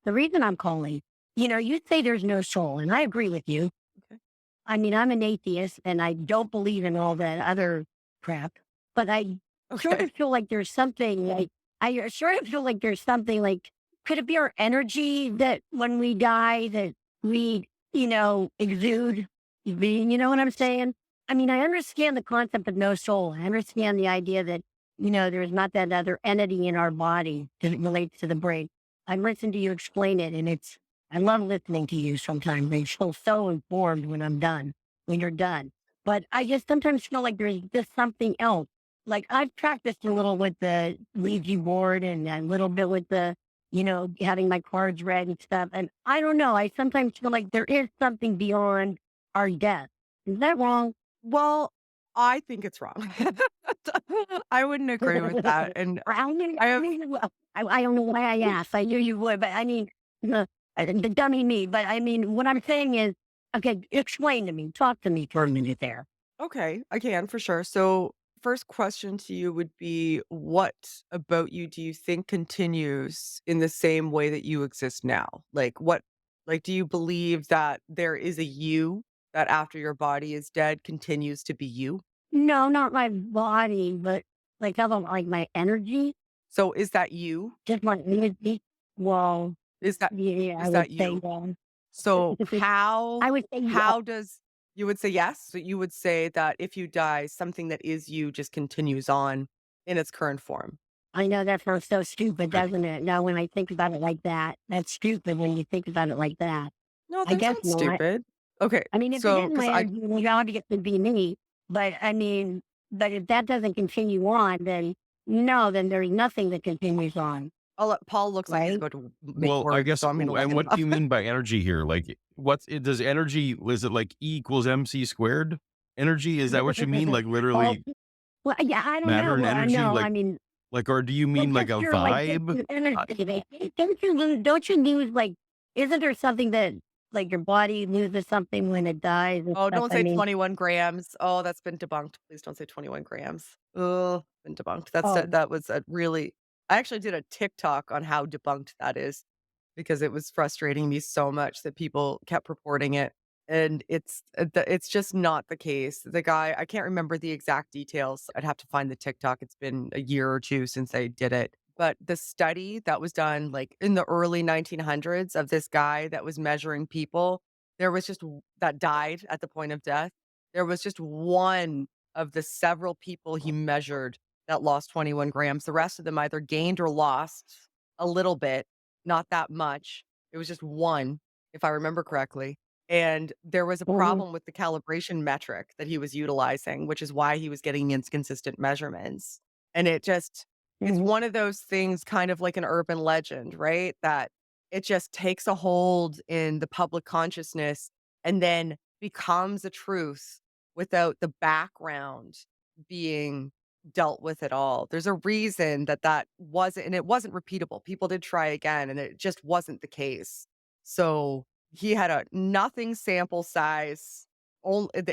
the reason I'm calling, you say there's no soul, and I agree with you. Okay. I mean, I'm an atheist and I don't believe in all that other crap, but I sort Okay. of feel like there's something like, I sort of feel like there's something like, could it be our energy that when we die that we, exude? You know what I'm saying? I mean, I understand the concept of no soul. I understand the idea that, there's not that other entity in our body that relates to the brain. I listened to you explain it and I love listening to you sometimes. I feel so informed when I'm done, when you're done. But I just sometimes feel like there's just something else. Like I've practiced a little with the Ouija board and a little bit with the, having my cards read and stuff. And I don't know. I sometimes feel like there is something beyond our death. Is that wrong? Well, I think it's wrong. I wouldn't agree with that, and I have Well, I don't know why I asked. I knew you would, but I mean, the dummy me. But I mean, what I'm saying is, okay, explain to me, talk to me for a minute there. okay, I can for sure. So, first question to you would be what about you do you think continues in the same way that you exist now? Like do you believe that there is a you that after your body is dead continues to be you? No, not my body, but like how about like my energy, So is that you? just my energy. Well, Is that yeah, I is would that say, you? So I would say yes. how does you would say yes? So you would say that if you die, something that is you just continues on in its current form. I know that sounds so stupid, doesn't it? Now, when I think about it like that, that's stupid when you think about it like that. No, I that's guess not not. stupid. Okay, I mean, if it so isn't because my I energy, then obviously it would be me. But I mean, but if that doesn't continue on, then no, then there's nothing that continues on, I'll let Paul looks like he's right? about to make Well, I words, guess, so I'm gonna let and him what do you up. mean by energy here? Like, does energy, is it like E equals MC squared? Energy, is that what you mean? Like Well, literally well, yeah, I don't matter know. and Well, I energy? know. I mean, Or do you well, mean like just a just vibe? your I, energy. Don't you lose like? Isn't there something that like your body loses something when it dies and Oh, stuff? don't I say mean, 21 grams. Oh, that's been debunked. Please don't say 21 grams. Oh, been debunked. That's oh, that was a really I actually did a TikTok on how debunked that is because it was frustrating me so much that people kept reporting it. And it's just not the case. The guy, I can't remember the exact details. I'd have to find the TikTok. It's been a year or two since I did it. But the study that was done like in the early 1900s of this guy that was measuring people, there was just that died at the point of death. There was just one of the several people he measured that lost 21 grams. The rest of them either gained or lost a little bit, not that much. It was just one, if I remember correctly. And there was a mhm, problem with the calibration metric that he was utilizing, which is why he was getting inconsistent measurements. And it's mhm. one of those things, kind of like an urban legend, right? That it just takes a hold in the public consciousness and then becomes a truth without the background being dealt with at all. There's a reason that that wasn't and it wasn't repeatable. People did try again and it just wasn't the case. So, he had a nothing sample size.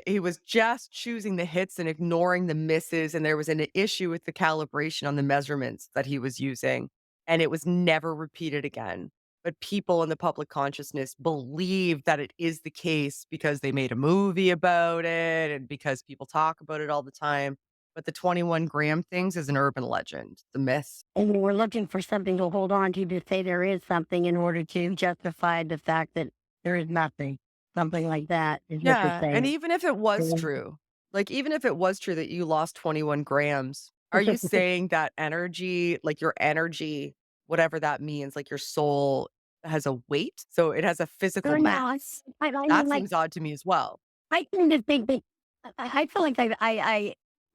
He was just choosing the hits and ignoring the misses, and there was an issue with the calibration on the measurements that he was using, and it was never repeated again. But people in the public consciousness believe that it is the case because they made a movie about it and because people talk about it all the time. But the 21 gram things is an urban legend, the myth. And we're looking for something to hold on to say there is something in order to justify the fact that there is nothing. Something like that is what you're Yeah, and saying. even if it was Mhm. true, like, even if it was true that you lost 21 grams, are you saying that energy, like, your energy, whatever that means, like, your soul has a weight? So it has a physical No, mass? I mean, That like, seems odd to me as well. I tend to think that I feel like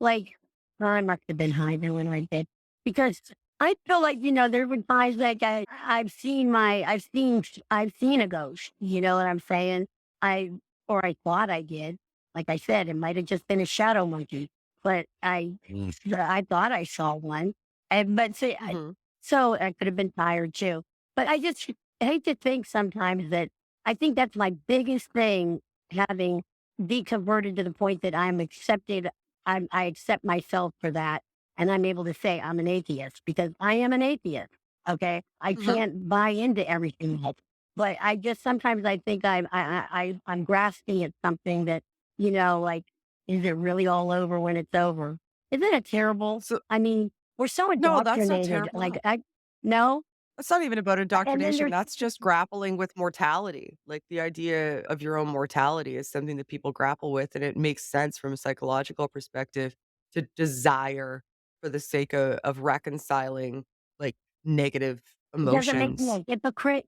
like, well, I must have been high then when I did, because I feel like, there were times like I've seen a ghost, you know what I'm saying? Or I thought I did. Like I said, it might have just been a shadow monkey, but Mm. I thought I saw one. And but see, Mhm. so I could have been tired too. But I just hate to think sometimes that I think that's my biggest thing, having deconverted to the point that I accept myself for that. And I'm able to say I'm an atheist because I am an atheist. Okay. I Mhm. can't buy into everything else. But I just sometimes I think I'm grasping at something that, like, is it really all over when it's over? Isn't it terrible? So I mean, we're so no, that's not indoctrinated. terrible at Like all. I no. It's not even about And then indoctrination, there's that's just grappling with mortality. Like, the idea of your own mortality is something that people grapple with, and it makes sense from a psychological perspective to desire for the sake of reconciling, like, negative it doesn't make me emotions. a hypocrite.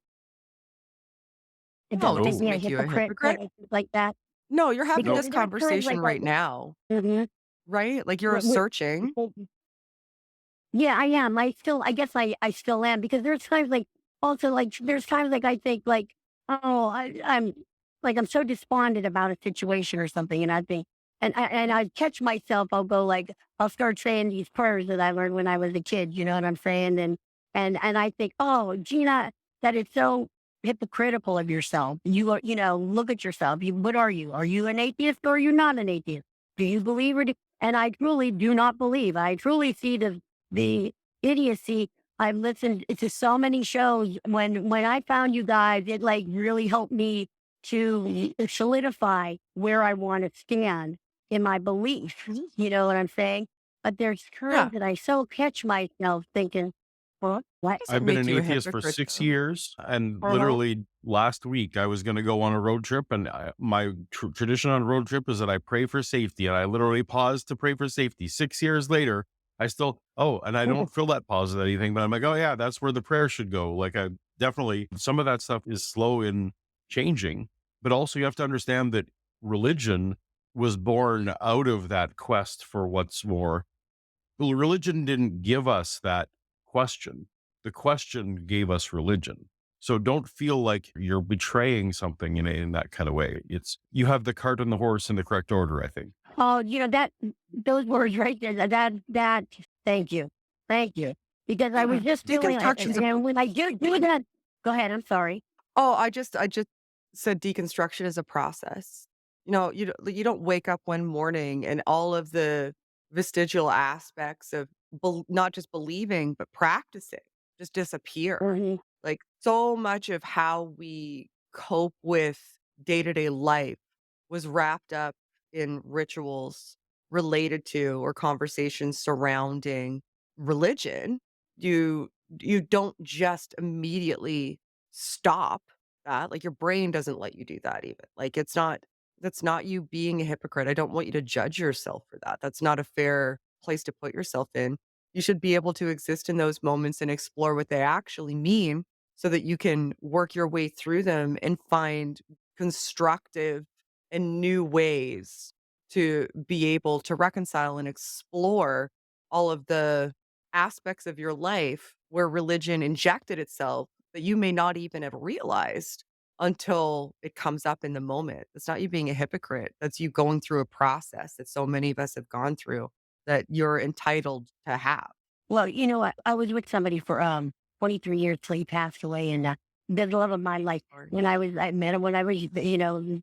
It No, it doesn't make No, doesn't me a make you a hypocrite when hypocrite. I think like that No, you're having because no. this there's times conversation like I right now, mhm. right? Like, you're searching. Yeah, I am. I guess I still am because there's times like also like there's times like I think like, oh, I'm like I'm so despondent about a situation or something, and I think and I catch myself. I'll go like I'll start saying these prayers that I learned when I was a kid. You know what I'm saying? And I think, oh, Gina, that is so hypocritical of yourself. You are, look at yourself. What are you? Are you an atheist or are you not an atheist? Do you believe or do? And I truly do not believe. I truly see the idiocy. I've listened to so many shows. When I found you guys, it like really helped me to solidify where I want to stand in my beliefs. Mhm. You know what I'm saying? But there's Yeah. times that I so catch myself thinking, what? Doesn't I've been make an you a atheist for hypocrite, 6 though. years, and Uh-huh. literally last week, I was gonna go on a road trip, and my tradition on a road trip is that I pray for safety, and I literally paused to pray for safety. 6 years later, I still and I don't feel that pause with anything, but I'm like, "Oh, yeah, that's where the prayer should go." Like, I definitely some of that stuff is slow in changing, but also you have to understand that religion was born out of that quest for what's more. Well, religion didn't give us that question. The question gave us religion. So don't feel like you're betraying something in that kind of way. It's you have the cart and the horse in the correct order, I think. Oh, that those words right there. That. Thank you, thank you. Because I was Yeah. just feeling, Deconstruction's a and when I do that, go ahead. I'm sorry. Oh, I just said deconstruction is a process. You don't wake up one morning and all of the vestigial aspects of not just believing, but practicing just disappear. Hmm. Like, so much of how we cope with day-to-day life was wrapped up in rituals related to or conversations surrounding religion. You don't just immediately stop that, like, your brain doesn't let you do that even. Like, that's not you being a hypocrite. I don't want you to judge yourself for that. That's not a fair place to put yourself in. You should be able to exist in those moments and explore what they actually mean so that you can work your way through them and find constructive and new ways to be able to reconcile and explore all of the aspects of your life where religion injected itself that you may not even have realized until it comes up in the moment. It's not you being a hypocrite. That's you going through a process that so many of us have gone through that you're entitled to have. Well, you know what? I was with somebody for 23 years till he passed away, and the love of my life. Or I met him when I was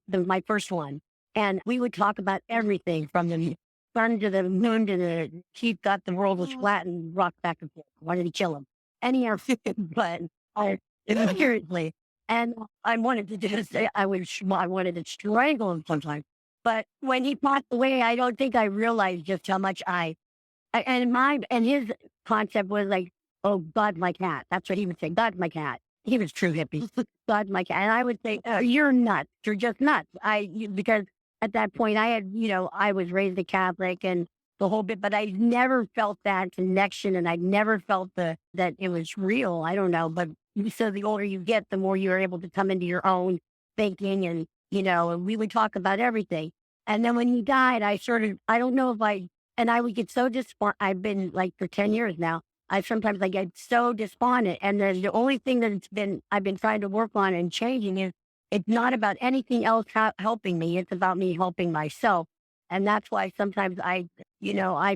my first one, and we would talk about everything from the sun to the moon to the he thought the world was oh, flat and rocked back and forth. Wanted to kill him. Anyhow, but I seriously, and I wanted to just say I wanted to strangle him sometimes. But when he passed away, I don't think I realized just how much and his concept was like, "Oh, God, my cat." That's what he would say. God, my cat. He was true hippie. God, my cat. And I would say, "You're nuts. You're just nuts." Because at that point I was raised a Catholic and the whole bit, but I never felt that connection, and I never felt that it was real. I don't know, but so the older you get, the more you're able to come into your own thinking, and we would talk about everything. And then when he died, I don't know if and I would get so despondent. I've been like for 10 years now. I get so despondent. And then the only thing I've been trying to work on and changing is it's not about anything else helping me. It's about me helping myself. And that's why sometimes I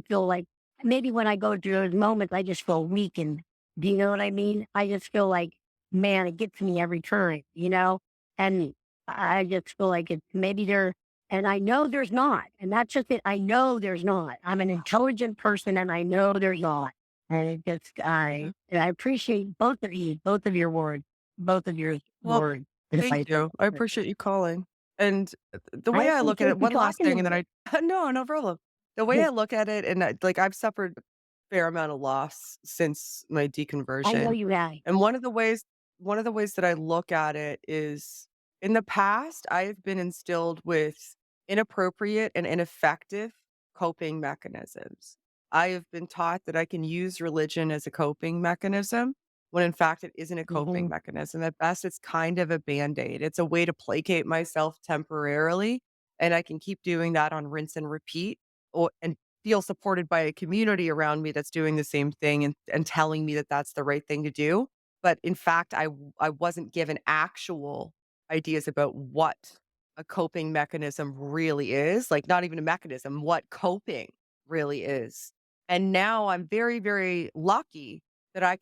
feel like maybe when I go through those moments, I just feel weak. And do you know what I mean? I just feel like, man, it gets me every turn. And I just feel like it's maybe and I know there's not, and that's just it. I know there's not. I'm an intelligent person, and I know there's not. And it gets, and I appreciate both of you, both of your words, both of your Well, words. thank you. I appreciate you calling. And the I way I look at appreciate it, you one last talking to thing, and then me. no, no problem. The way I look at it, and like I've suffered a fair amount of loss since my I know deconversion. you have. And one of the ways that I look at it is in the past, I have been instilled with inappropriate and ineffective coping mechanisms. I have been taught that I can use religion as a coping mechanism when in fact it isn't a coping Mhm. mechanism. At best, it's kind of a band-aid. It's a way to placate myself temporarily, and I can keep doing that on rinse and repeat and feel supported by a community around me that's doing the same thing and telling me that that's the right thing to do. But in fact, I wasn't given actual ideas about what a coping mechanism really is, like not even a mechanism, what coping really is. And now I'm very, very lucky that I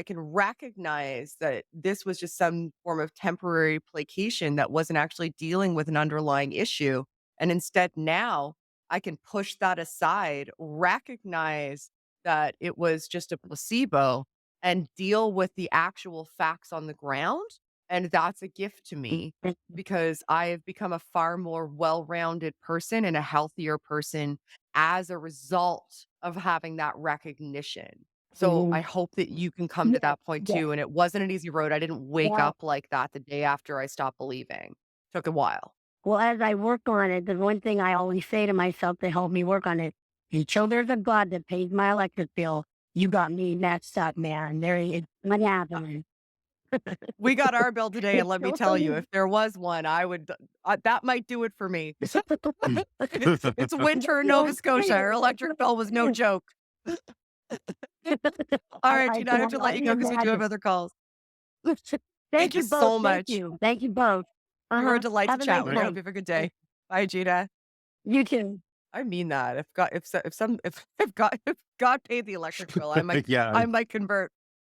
can recognize that this was just some form of temporary placation that wasn't actually dealing with an underlying issue. And instead now I can push that aside, recognize that it was just a placebo and deal with the actual facts on the ground. And that's a gift to me because I have become a far more well-rounded person and a healthier person as a result of having that recognition. So I Mhm. hope that you can come to Yeah, that point yeah, too. And it wasn't an easy road. I didn't wake yeah. up like that the day after I stopped believing. Took a while. Well, as I work on it, the one thing I always say to myself to help me work on it, until there's a God that pays my electric bill, you got me messed up, man. It's not happening. We got our bill today, and It's let me still tell you, if there was one, I would that might do it for me. It's winter in Nova Scotia. Our electric bill was no joke. All right, I Gina, I can have to let you only go because we do have imagine. other calls. Thank Thank you you both. so Thank much. you. Thank you both. You were a Uh-huh. delight to Have a chat nice with. I hope night. you have a good day. Bye, Gina. You too. I mean that. If God paid the electric bill, Yeah. I might convert.